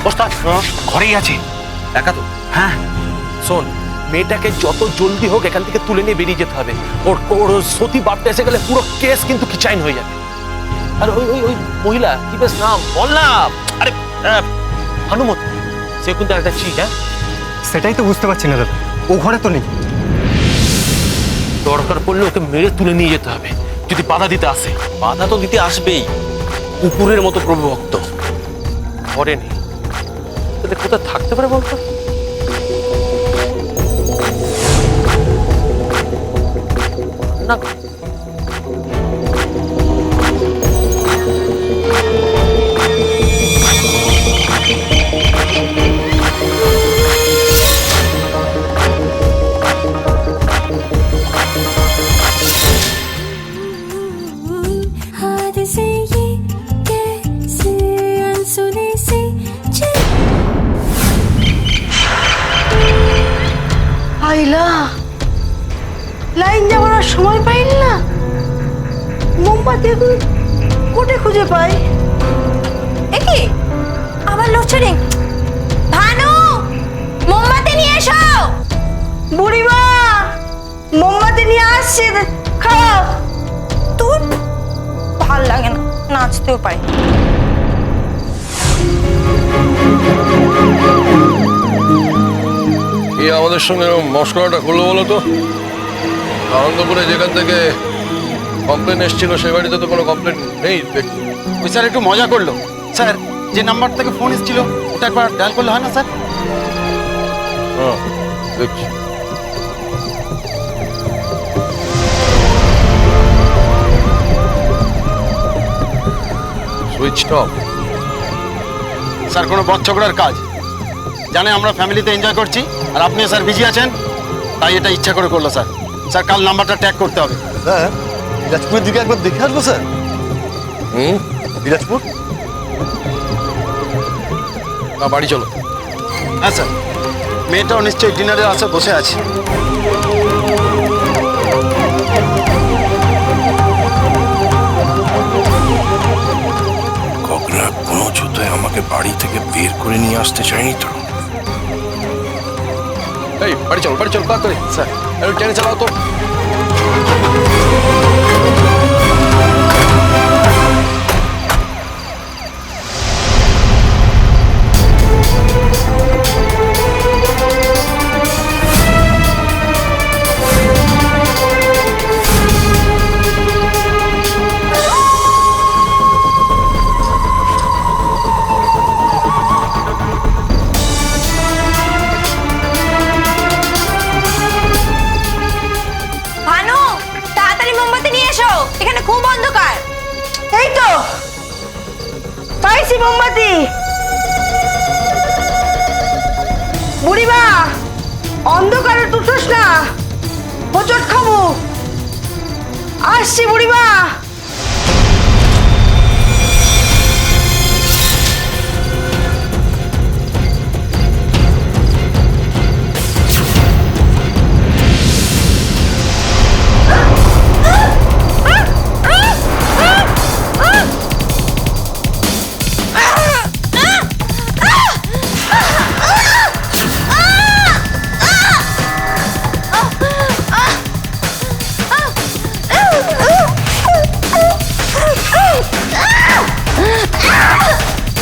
ওস্তাদ ঘরেই আছে। একা তো? হ্যাঁ শোন, মেয়েটাকে যত জলদি হোক এখান থেকে তুলে নিয়ে বেরিয়ে যেতে হবে। ওর সতী বার্তা এসে গেলে পুরো কেস কিন্তু কিচাইন হয়ে যাবে। আর ওই ওই ওই মহিলা কি বেশ নাম বল না, আরে ভানুমতি, সে কিন্তু একটা চিট। হ্যাঁ সেটাই তো বুঝতে পারছি না দাদা, ও ঘরে তো নেই। দরকার পড়লে ওকে মেরে তুলে নিয়ে যেতে হবে যদি বাধা দিতে আসে। বাধা তো দিতে আসবেই, কুকুরের মতো প্রভুভক্ত। ঘরে নেই তাহলে কোথায় থাকতে পারে বলতো? না আইলা লাইন যাওয়ার আর সময় পাইল না। মোমবাতি এখন কোটে খুঁজে পাই? একি আবার লোডশেডিং। ভানু, মোমবাতি নিয়ে এসো। বুড়িমা মোমবাতি নিয়ে আসছে, খাও। তোর ভাল লাগে না, নাচতেও পারি। আমাদের সঙ্গে মস্করাটা করলো বলো তো? আনন্দপুরে যেখান থেকে কমপ্লেন এসেছিল সে বাড়িতে তো কোনো কমপ্লেন নেই দেখি। ওই স্যার একটু মজা করলো। স্যার যে নাম্বার থেকে ফোন এসেছিল ওটা একবার ডায়াল করলে হয় না স্যার? হ্যাঁ দেখছি। Switch off. স্যার কোনো বচ্চকরার কাজ, জানে আমরা ফ্যামিলিতে এনজয় করছি আর আপনিও স্যার বিজি আছেন, তাই এটা ইচ্ছা করে করলো স্যার। স্যার কাল নাম্বারটা ট্যাগ করতে হবে। স্যার দিনাজপুরের দিকে একবার দেখে আসবো স্যার। দিনাজপুর না বাড়ি চলো। হ্যাঁ স্যার, মেয়েটাও নিশ্চয়ই ডিনারের আসে বসে আছে। গগনা কোনো জুতোয় আমাকে বাড়ি থেকে বের করে নিয়ে আসতে চায়নি তো? এই বাড়ি চলো তাড়াতাড়ি। স্যার একটু ট্রেনে চালাও তো। ভানু, তাড়াতাড়ি মোমবাতি নিয়ে এসো, এখানে খুব অন্ধকার। এই তো পাইছি মোমবাতি। বুড়িমা অন্ধকারে টুটোস না, হোঁচট খাবো। আসছি বুড়িমা।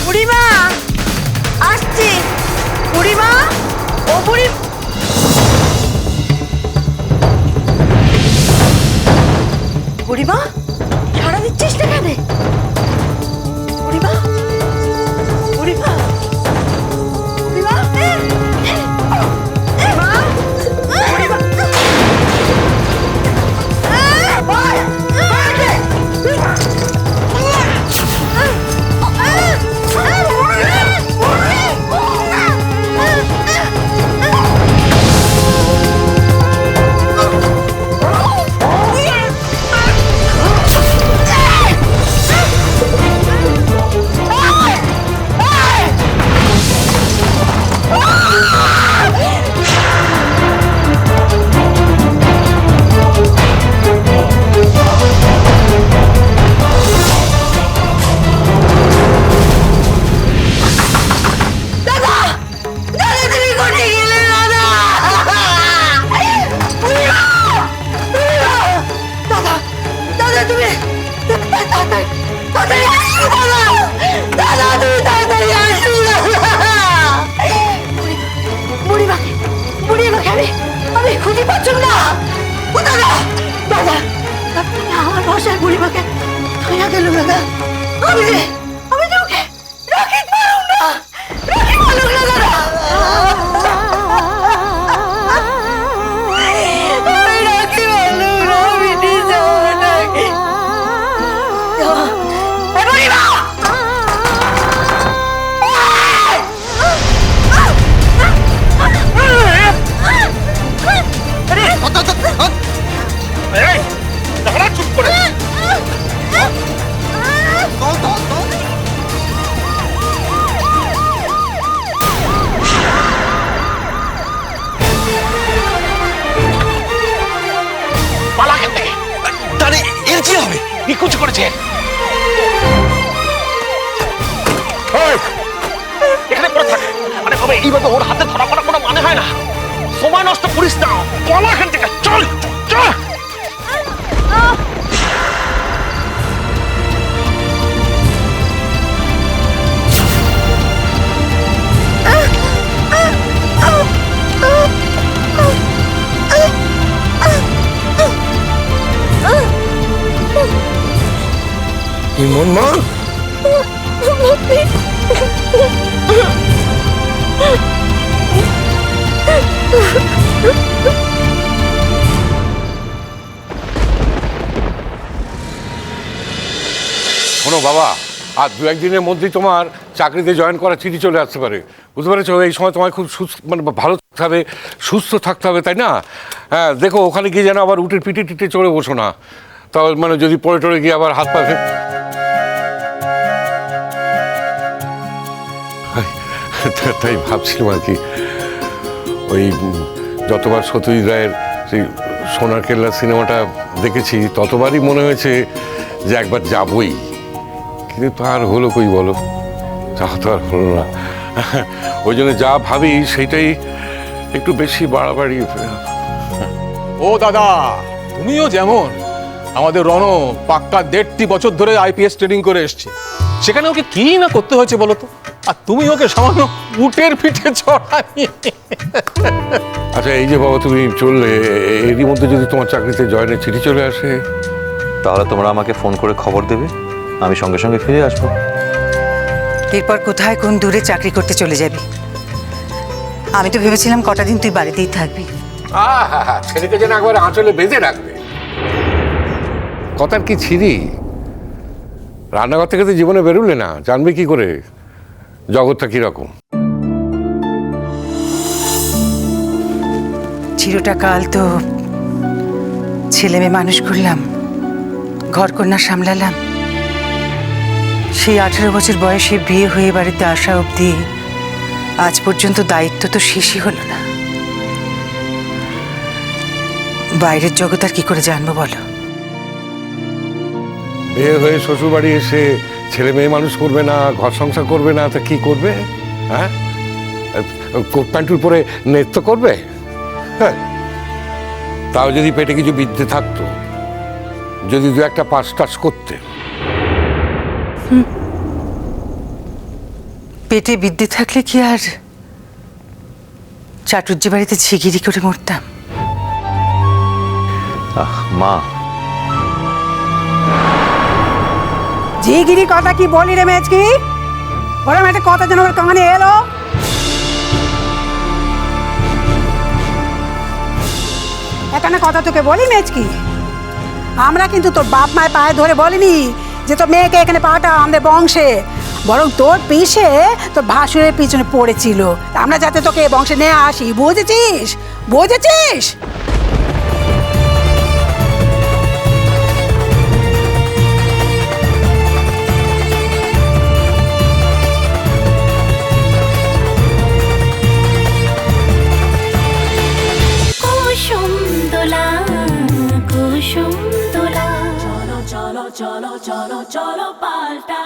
বুড়িমা আসছি। বুড়িমা, ও বুড়ি, বুড়িমা সাড়া দিচ্ছিস না কেন? বুড়িমা, বুড়িমা, বুড়িমা, তাড়াতাড়ি আসো দাদা, দাদা তুমি তাড়াতাড়ি আসো দাদা। বুড়িমাকে আমি খুঁজে পাচ্ছি না। ও দাদা, দাদা তুমি আমার বাসায় বুড়িমাকে থইয়া গেল দাদা। আমি তো ওকে রাখি পারুম না, রাখি পারুম না দাদা। আমি রাখি পারুম না, আমি নিজে ওটাকে বুড়িমা। পালা এখান থেকে। তাহলে এর কি হবে? নিকুচি করেছে। এখানে পড়ে থাকে। আরে বাবা, এইভাবে ওর হাতে ধরা পড়ার কোনো মানে হয় না। সময় নষ্ট করিস না, পালা এখান থেকে। চল চল। ইমন মা, শোনো বাবা, আর দু একদিনের মধ্যেই তোমার চাকরিতে জয়েন করার চিঠি চলে আসতে পারে, বুঝতে পেরেছো? এই সময় তোমায় খুব মানে ভালো থাকতে হবে, সুস্থ থাকতে হবে, তাই না? হ্যাঁ, দেখো ওখানে গিয়ে যেন আবার উঠে পিঠে টিটে চড়ে বসো না, তাহলে মানে যদি পড়ে টড়ে গিয়ে আবার হাত পা তাই ভাবছিলাম আর কি। ওই যতবার সত্যজিৎ রায়ের সেই সোনার কেল্লা সিনেমাটা দেখেছি ততবারই মনে হয়েছে যে একবার যাবই, কিন্তু তা আর হলো কই বলো, যাওয়া তো আর হলো না। ওই জন্য যা ভাবি সেটাই একটু বেশি বাড়াবাড়ি। ও দাদা, তুমিও যেমন আমাদের রণ পাক্কা 1.5 বছর ধরে আইপিএস ট্রেনিং করে এসছে, সেখানে ওকে কি না করতে হয়েছে বলো তো, আর তুমি ওকে সামান্য উটের পিঠে চড়াই। আচ্ছা এই যে বাবা তুমি চললে, এরই মধ্যে যদি তোমার চাকরিতে জয়েনের চিঠি চলে আসে, তাহলে তোমরা আমাকে ফোন করে খবর দেবে, আমি সঙ্গে সঙ্গে ফিরে আসবো। এরপর কোথায় কোন দূরে চাকরি করতে চলে যাবি? আমি তো ভেবেছিলাম কটা দিন তুই বাড়িতেই থাকবি। ছেলেকে যেন একবার আঁচলে বেঁধে রাখবে। কথার কি ছিরি, রান্নাঘর থেকে তো জীবনে বেরোলে না, জানবে কি করে জগৎটা কিরকম। চিরটা কাল তো ছেলে মেয়ে মানুষ করলাম, ঘর কন্যা সামলালাম। সেই 18 বছর বয়সে বিয়ে হয়ে বাড়িতে আসা অবধি আজ পর্যন্ত দায়িত্ব তো শেষই হলো না। বাইরের জগৎ আর কি করে জানবো বলো? বিয়ে হয়ে শ্বশুর বাড়ি এসে ছেলে মেয়ে মানুষ করবে না, ঘর সংসার করবে না, তা কি করবে? হ্যাঁ, কোট প্যান্টুর পরে নৃত্য করবে? হ্যাঁ, তাও যদি পেটে কিছু বিদ্যে থাকতো, যদি দু একটা পাস টাস করতে। পেটে বিদ্যে থাকলে কি আর চাটুর্যে বাড়িতে ঝিগিরি করে মরতাম? মা, ঝিগিরি কথা কি বলি রে মেজকি? ওরম একটা কথা যেন ওর কানে এলো। এখানে কথা তোকে বলি মেজকি, আমরা কিন্তু তোর বাপ মায়ের পায়ে ধরে বলিনি যে তোর মেয়েকে এখানে পাঠা আমাদের বংশে, বরং তোর পিছে তোর ভাসুরের পিছনে পড়েছিল, আমরা যাতে তোকে এই বংশে নিয়ে আসি। বুঝেছিস? বুঝেছিস? চলো চলো চলো চলো চলো পাল্টা